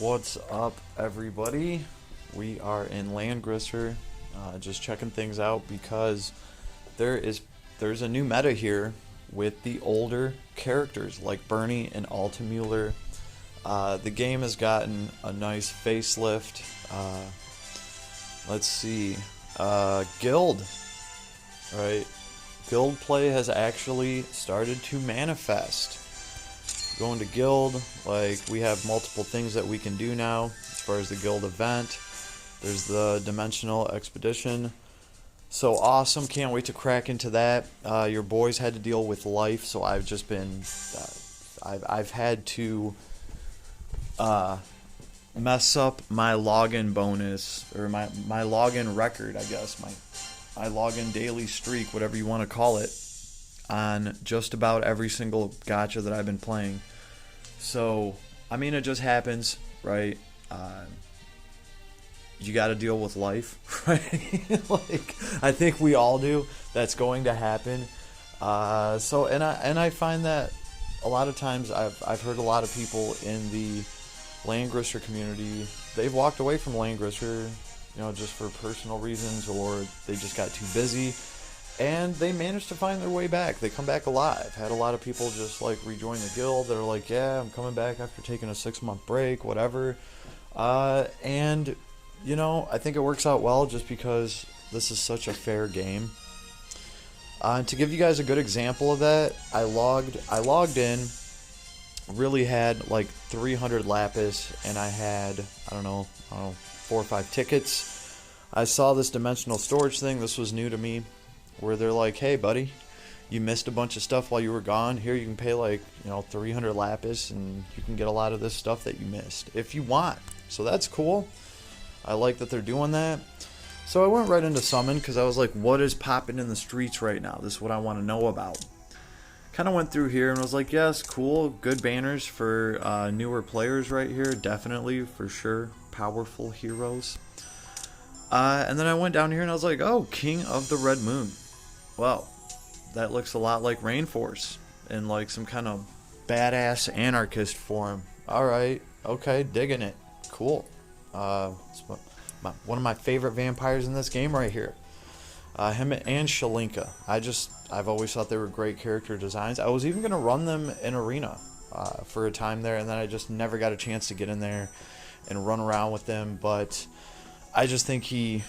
What's up, everybody? We are in Langrisser, just checking things out because there's a new meta here with the older characters like Bernie and Altamuller. The game has gotten a nice facelift. Let's see, Guild, right? Guild play has actually started to manifest. Going to Guild, like, we have multiple things that we can do now as far as the Guild event. There's the Dimensional Expedition. So awesome, can't wait to crack into that. Your boys had to deal with life, so I've just been, I've had to mess up my login bonus, or my login record, I guess, my login daily streak, whatever you want to call it, on just about every single gacha that I've been playing. So, I mean, it just happens, right? You got to deal with life, right? Like, I think we all do. That's going to happen. So, and I find that a lot of times I've heard a lot of people in the Langrisser community, they've walked away from Langrisser, just for personal reasons, or they just got too busy. And they managed to find their way back. They come back alive. Had a lot of people just like rejoin the guild. They're like, yeah, I'm coming back after taking a 6-month break, whatever. And I think it works out well just because this is such a fair game. To give you guys a good example of that, I logged in, really had like 300 lapis, and I had, I don't know, 4 or 5 tickets. I saw this dimensional storage thing. This was new to me, where they're like, hey buddy, you missed a bunch of stuff while you were gone. Here, you can pay like 300 lapis and you can get a lot of this stuff that you missed if you want. So that's cool. I like that they're doing that. So I went right into summon because I was like, what is popping in the streets right now? This is what I want to know about. Kind of went through here and was like, yes, cool, good banners for newer players right here, definitely, for sure, powerful heroes. And then I went down here and I was like, oh, King of the Red Moon. Well, that looks a lot like Rainforce in like some kind of badass anarchist form. Alright, okay, digging it. Cool. It's one of my favorite vampires in this game right here. Him and Shalinka. I've always thought they were great character designs. I was even going to run them in Arena for a time there, and then I just never got a chance to get in there and run around with them, but I just think he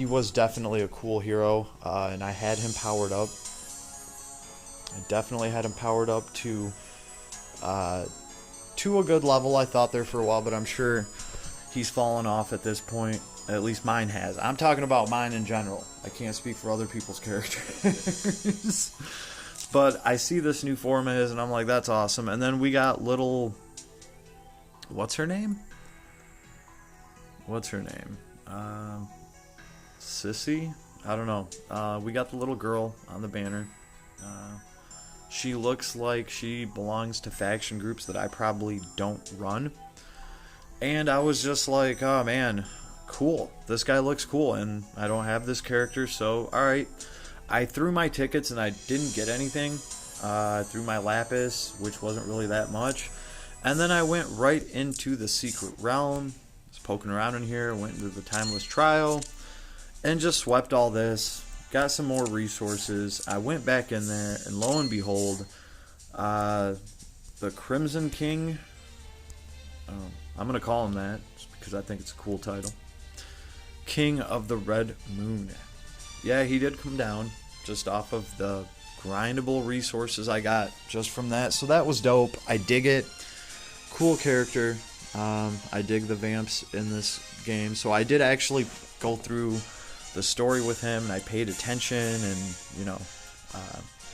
was definitely a cool hero, and I had him powered up. I definitely had him powered up to a good level, I thought, there for a while, but I'm sure he's fallen off at this point. At least mine has. I'm talking about mine in general. I can't speak for other people's characters. But I see this new form of his, and I'm like, that's awesome. And then we got little... What's her name? Sissy? I don't know. We got the little girl on the banner. She looks like she belongs to faction groups that I probably don't run. And I was just like, oh man, cool. This guy looks cool, and I don't have this character, so alright. I threw my tickets and I didn't get anything. I threw my lapis, which wasn't really that much. And then I went right into the secret realm. Poking around in here, went into the timeless trial, and just swept all this. Got some more resources. I went back in there, and lo and behold, the Crimson King. I'm gonna call him that just because I think it's a cool title. King of the Red Moon. Yeah, he did come down just off of the grindable resources I got just from that. So that was dope. I dig it. Cool character. I dig the vamps in this game, so I did actually go through the story with him, and I paid attention, and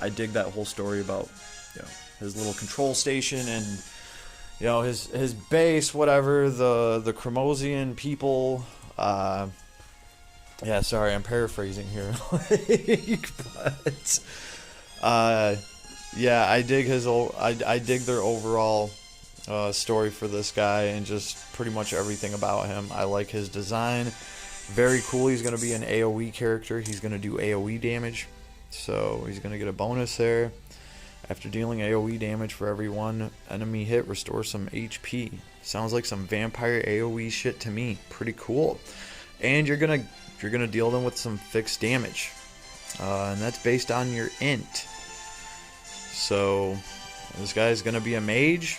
I dig that whole story about his little control station and his base, whatever, the Chromosian people. Yeah, sorry, I'm paraphrasing here, but yeah, I dig I dig their overall story for this guy, and just pretty much everything about him. I like his design. Very cool. He's going to be an AoE character. He's going to do AoE damage, so he's going to get a bonus there. After dealing AoE damage for every one enemy hit, restore some HP. Sounds like some vampire AoE shit to me. Pretty cool. And you're gonna deal them with some fixed damage, and that's based on your int. So this guy's gonna be a mage.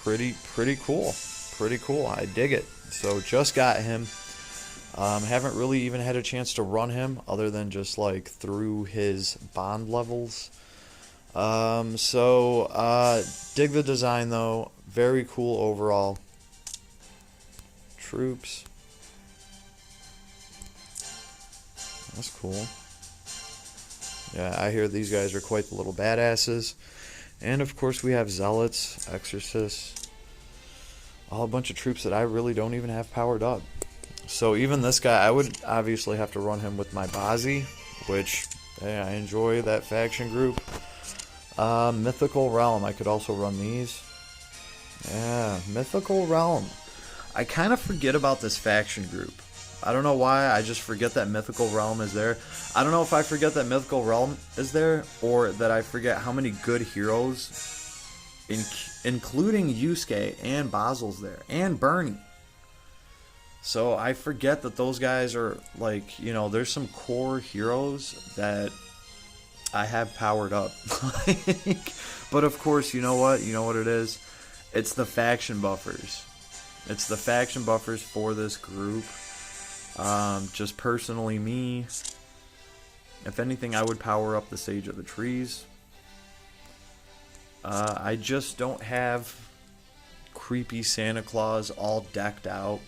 Pretty cool. Pretty cool. I dig it. So just got him. Haven't really even had a chance to run him other than just like through his bond levels. Dig the design though. Very cool overall. Troops. That's cool. Yeah, I hear these guys are quite the little badasses. And of course we have zealots, exorcists, all a bunch of troops that I really don't even have powered up. So even this guy, I would obviously have to run him with my Bazi, which, hey, I enjoy that faction group. Mythical Realm, I could also run these. Yeah, Mythical Realm. I kind of forget about this faction group. I don't know why, I just forget that Mythical Realm is there. I don't know if I forget that Mythical Realm is there, or that I forget how many good heroes, including Yusuke and Basil's there, and Bernie. So I forget that those guys are, like, you know, there's some core heroes that I have powered up. But of course, you know what? You know what it is? It's the faction buffers. It's the faction buffers for this group. Just personally me, if anything, I would power up the Sage of the Trees. I just don't have creepy Santa Claus all decked out.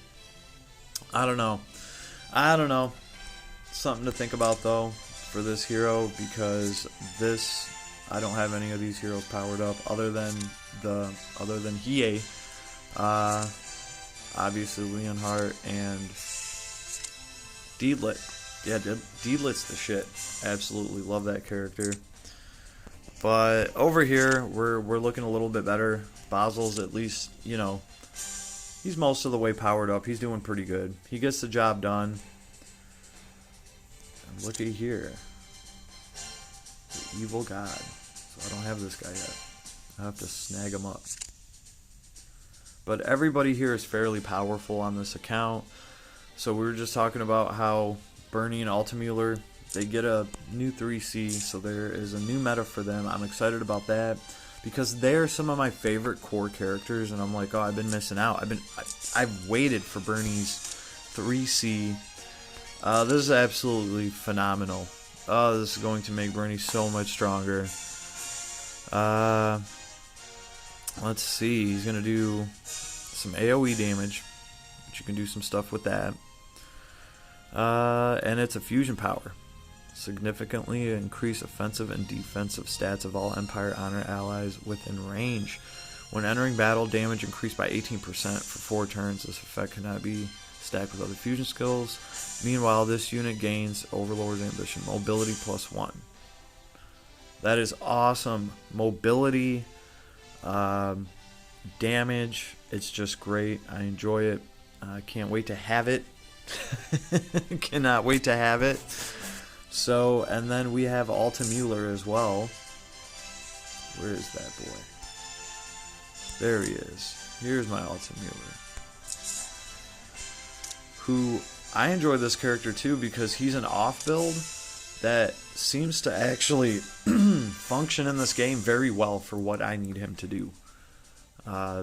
I don't know. Something to think about though for this hero, because this, I don't have any of these heroes powered up other than Hiei. Obviously Leonhardt and Deedlit. Yeah, Deedlit's the shit. Absolutely love that character. But over here, we're looking a little bit better. Basil's at least, you know, he's most of the way powered up. He's doing pretty good. He gets the job done. And look at here. The evil god. So I don't have this guy yet. I have to snag him up. But everybody here is fairly powerful on this account. So we were just talking about how Bernie and Altamuller, they get a new 3C, so there is a new meta for them. I'm excited about that because they're some of my favorite core characters, and I'm like, oh, I've been missing out. I've waited for Bernie's 3C. This is absolutely phenomenal. Oh, this is going to make Bernie so much stronger. Let's see. He's going to do some AoE damage, but you can do some stuff with that. And it's a fusion power. Significantly increase offensive and defensive stats of all Empire Honor allies within range. When entering battle, damage increased by 18% for 4 turns. This effect cannot be stacked with other fusion skills. Meanwhile, this unit gains Overlord's Ambition, mobility +1. That is awesome. Mobility, damage, it's just great. I enjoy it. I can't wait to have it. Cannot wait to have it. So, and then we have Altamuller as well. Where is that boy? There he is. Here's my Altamuller. Who, I enjoy this character too because he's an off build that seems to actually function in this game very well for what I need him to do.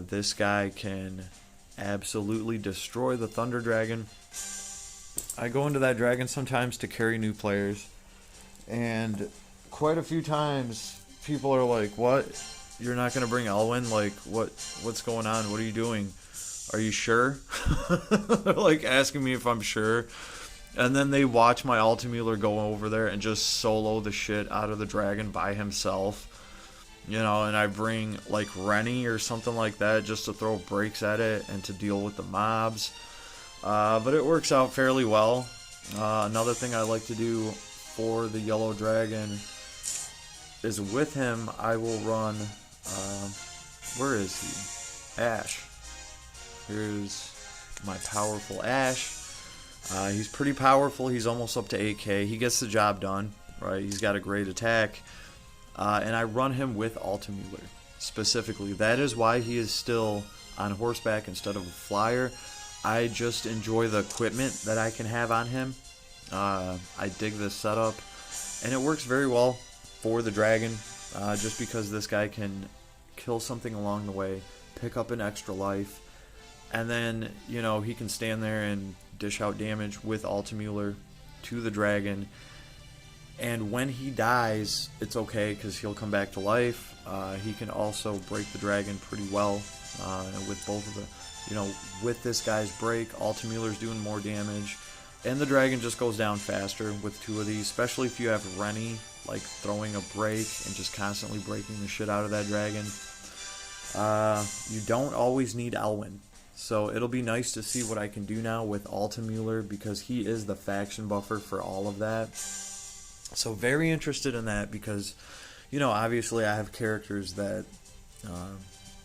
This guy can absolutely destroy the Thunder Dragon. I go into that dragon sometimes to carry new players, and quite a few times people are like, what? You're not going to bring Elwyn? Like, what's going on? What are you doing? Are you sure? They're like asking me if I'm sure. And then they watch my Altamuller go over there and just solo the shit out of the dragon by himself. You know, and I bring like Rennie or something like that just to throw breaks at it and to deal with the mobs. But it works out fairly well. Another thing I like to do for the yellow dragon is with him I will run, where is he? Ash. Here's my powerful Ash. He's pretty powerful. He's almost up to 8k. He gets the job done, right? He's got a great attack. And I run him with Altamuller. specifically. That is why he is still on horseback instead of a flyer. I just enjoy the equipment that I can have on him. I dig this setup, and it works very well for the dragon, just because this guy can kill something along the way, pick up an extra life, and then, you know, he can stand there and dish out damage with Altamüller to the dragon. And when he dies, it's okay because he'll come back to life. He can also break the dragon pretty well. And with both of the, you know, with this guy's break, Altamüller's doing more damage. And the dragon just goes down faster with two of these, especially if you have Rennie, like, throwing a break and just constantly breaking the shit out of that dragon. You don't always need Elwyn. So it'll be nice to see what I can do now with Altamüller, because he is the faction buffer for all of that. So very interested in that, because, you know, obviously I have characters that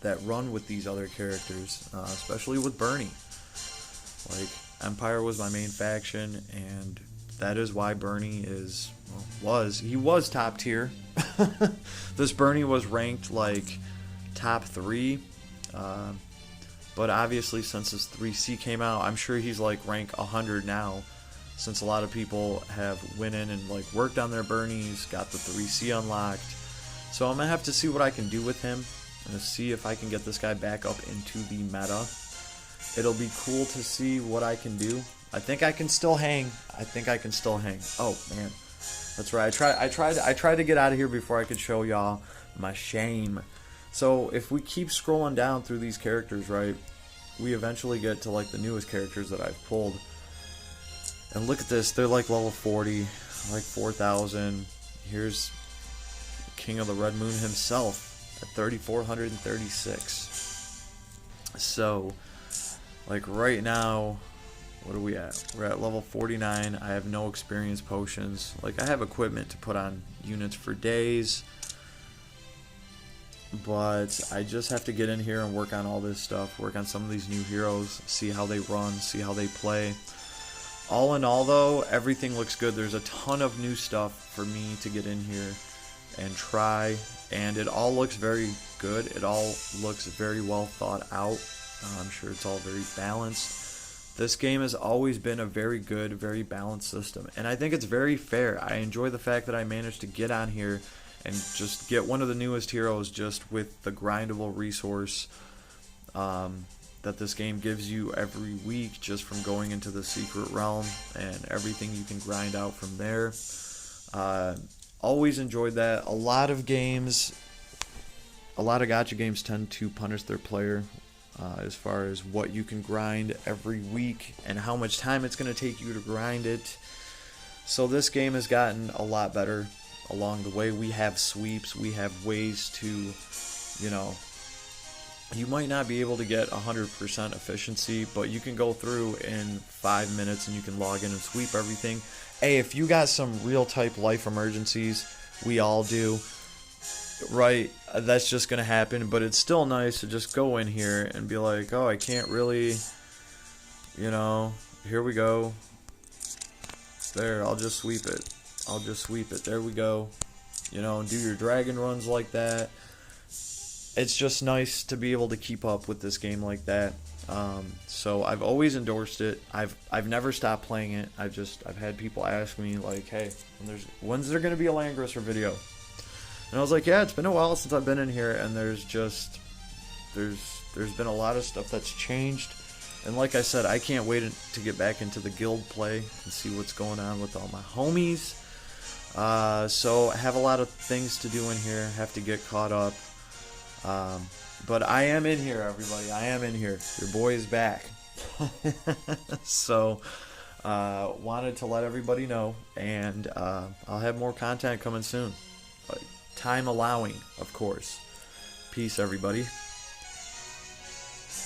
that run with these other characters, especially with Bernie. Like, Empire was my main faction, and that is why Bernie is, he was top tier. This Bernie was ranked like top 3, but obviously since this 3C came out, I'm sure he's like rank 100 now, since a lot of people have went in and like worked on their Bernies, got the 3C unlocked. So I'm gonna have to see what I can do with him. I'm gonna see if I can get this guy back up into the meta. It'll be cool to see what I can do. I think I can still hang. Oh man, that's right. I tried to get out of here before I could show y'all my shame. So if we keep scrolling down through these characters, right, we eventually get to like the newest characters that I've pulled. And look at this, they're like level 40, like 4,000. Here's King of the Red Moon himself at 3,436. So, like right now, what are we at? We're at level 49. I have no experience potions. Like, I have equipment to put on units for days, but I just have to get in here and work on all this stuff, work on some of these new heroes, see how they run, see how they play. All in all, though, everything looks good. There's a ton of new stuff for me to get in here and try, and it all looks very good. It all looks very well thought out. I'm sure it's all very balanced. This game has always been a very good, very balanced system, and I think it's very fair. I enjoy the fact that I managed to get on here and just get one of the newest heroes just with the grindable resource that this game gives you every week, just from going into the secret realm and everything you can grind out from there. Always enjoyed that. A lot of gacha games tend to punish their player as far as what you can grind every week and how much time it's going to take you to grind it. So this game has gotten a lot better along the way. We have sweeps, we have ways to, you know, you might not be able to get 100% efficiency, but you can go through in 5 minutes and you can log in and sweep everything. Hey, if you got some real type life emergencies, we all do, right? That's just going to happen, but it's still nice to just go in here and be like, oh, I can't really, you know, here we go. There, I'll just sweep it. There we go. You know, and do your dragon runs like that. It's just nice to be able to keep up with this game like that. So I've always endorsed it. I've never stopped playing it. I've had people ask me like, hey, when's there gonna be a Langrisser video? And I was like, yeah, it's been a while since I've been in here, and there's been a lot of stuff that's changed. And like I said, I can't wait to get back into the guild play and see what's going on with all my homies. So I have a lot of things to do in here. Have to get caught up. But I am in here, everybody. I am in here. Your boy is back. So, wanted to let everybody know, and I'll have more content coming soon. Time allowing, of course. Peace, everybody.